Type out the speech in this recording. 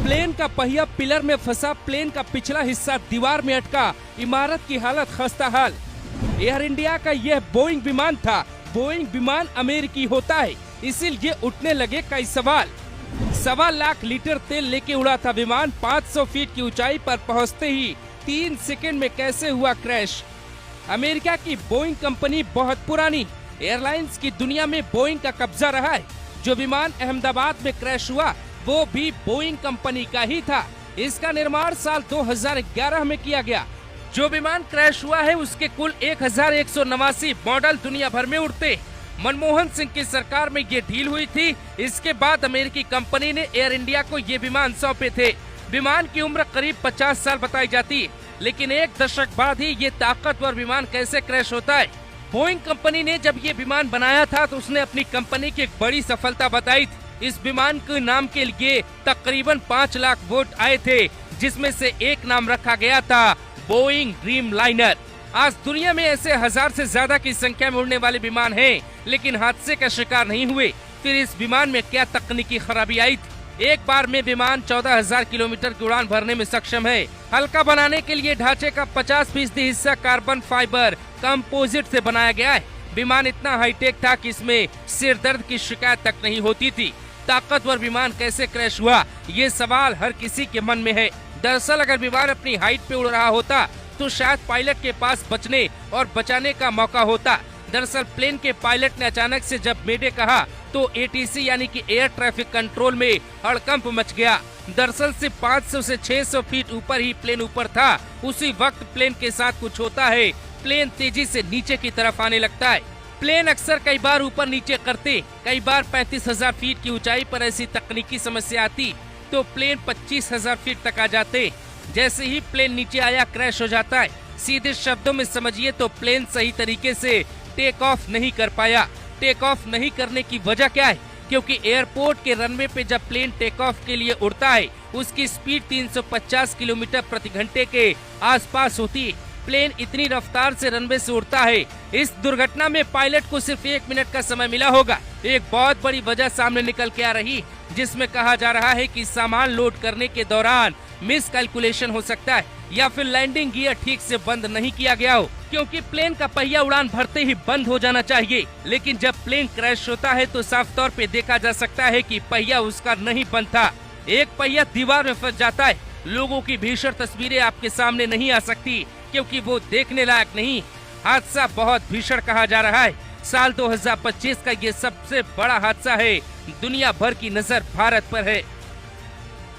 Plane का पहिया pillar में फंसा, प्लेन का पिछला हिस्सा दीवार में अटका, इमारत की हालत खस्ता हाल। एयर इंडिया का यह बोइंग विमान था। बोइंग विमान अमेरिकी होता है, इसीलिए उठने लगे कई सवाल। 1.25 लाख लीटर तेल लेके उड़ा था विमान। 500 फीट की ऊंचाई पर पहुंचते ही 3 सेकंड में कैसे हुआ क्रैश। अमेरिका की बोइंग कंपनी बहुत पुरानी, एयरलाइंस की दुनिया में बोइंग का कब्जा रहा है। जो विमान अहमदाबाद में क्रैश हुआ वो भी बोइंग कंपनी का ही था। इसका निर्माण साल 2011 में किया गया। जो विमान क्रैश हुआ है उसके कुल 1189 मॉडल दुनिया भर में उड़ते। मनमोहन सिंह की सरकार में ये डील हुई थी। इसके बाद अमेरिकी कंपनी ने एयर इंडिया को ये विमान सौंपे थे। विमान की उम्र करीब 50 साल बताई जाती है, लेकिन 1 दशक बाद ही ये ताकतवर विमान कैसे क्रैश होता है। बोइंग कंपनी ने जब ये विमान बनाया था तो उसने अपनी कंपनी की एक बड़ी सफलता बताई थी। इस विमान के नाम के लिए तकरीबन 5 लाख वोट आए थे, जिसमें से एक नाम रखा गया था बोइंग ड्रीम लाइनर। आज दुनिया में ऐसे 1000 से ज्यादा की संख्या में उड़ने वाले विमान हैं, लेकिन हादसे का शिकार नहीं हुए। फिर इस विमान में क्या तकनीकी खराबी आई थी? एक बार में विमान 14,000 किलोमीटर की उड़ान भरने में सक्षम है। हल्का बनाने के लिए ढांचे का 50% हिस्सा कार्बन फाइबर कंपोजिट से बनाया गया है। विमान इतना हाईटेक था कि इसमें सिर दर्द की शिकायत तक नहीं होती थी। ताकतवर विमान कैसे क्रैश हुआ, ये सवाल हर किसी के मन में है। दरअसल अगर विमान अपनी हाइट पे उड़ रहा होता तो शायद पायलट के पास बचने और बचाने का मौका होता। दरअसल प्लेन के पायलट ने अचानक से जब मेडे कहा तो एटीसी यानी कि एयर ट्रैफिक कंट्रोल में हड़कंप मच गया। दरअसल से 500 से 600 फीट ऊपर ही प्लेन ऊपर था। उसी वक्त प्लेन के साथ कुछ होता है। प्लेन तेजी से नीचे की तरफ आने लगता है। प्लेन अक्सर कई बार ऊपर नीचे करते, कई बार 35,000 फीट की ऊंचाई पर ऐसी तकनीकी समस्या आती तो प्लेन 25,000 फीट तक आ जाते। जैसे ही प्लेन नीचे आया क्रैश हो जाता है। सीधे शब्दों में समझिए तो प्लेन सही तरीके से टेक ऑफ नहीं कर पाया। टेक ऑफ नहीं करने की वजह क्या है? क्योंकि एयरपोर्ट के रनवे पे जब प्लेन टेक ऑफ के लिए उड़ता है उसकी स्पीड 350 किलोमीटर प्रति घंटे के आसपास होती है। प्लेन इतनी रफ्तार से रनवे से उड़ता है। इस दुर्घटना में पायलट को सिर्फ 1 मिनट का समय मिला होगा। एक बहुत बड़ी वजह सामने निकल के आ रही, जिसमें कहा जा रहा है कि सामान लोड करने के दौरान मिस कैलकुलेशन हो सकता है या फिर लैंडिंग गियर ठीक से बंद नहीं किया गया हो, क्योंकि प्लेन का पहिया उड़ान भरते ही बंद हो जाना चाहिए। लेकिन जब प्लेन क्रैश होता है तो साफ तौर पे देखा जा सकता है कि पहिया उसका नहीं बंद था। एक पहिया दीवार में फंस जाता है। लोगों की भीषण तस्वीरें आपके सामने नहीं आ सकती क्योंकि वो देखने लायक नहीं। हादसा बहुत भीषण कहा जा रहा है। साल 2025 का ये सबसे बड़ा हादसा है। दुनिया भर की नजर भारत पर है।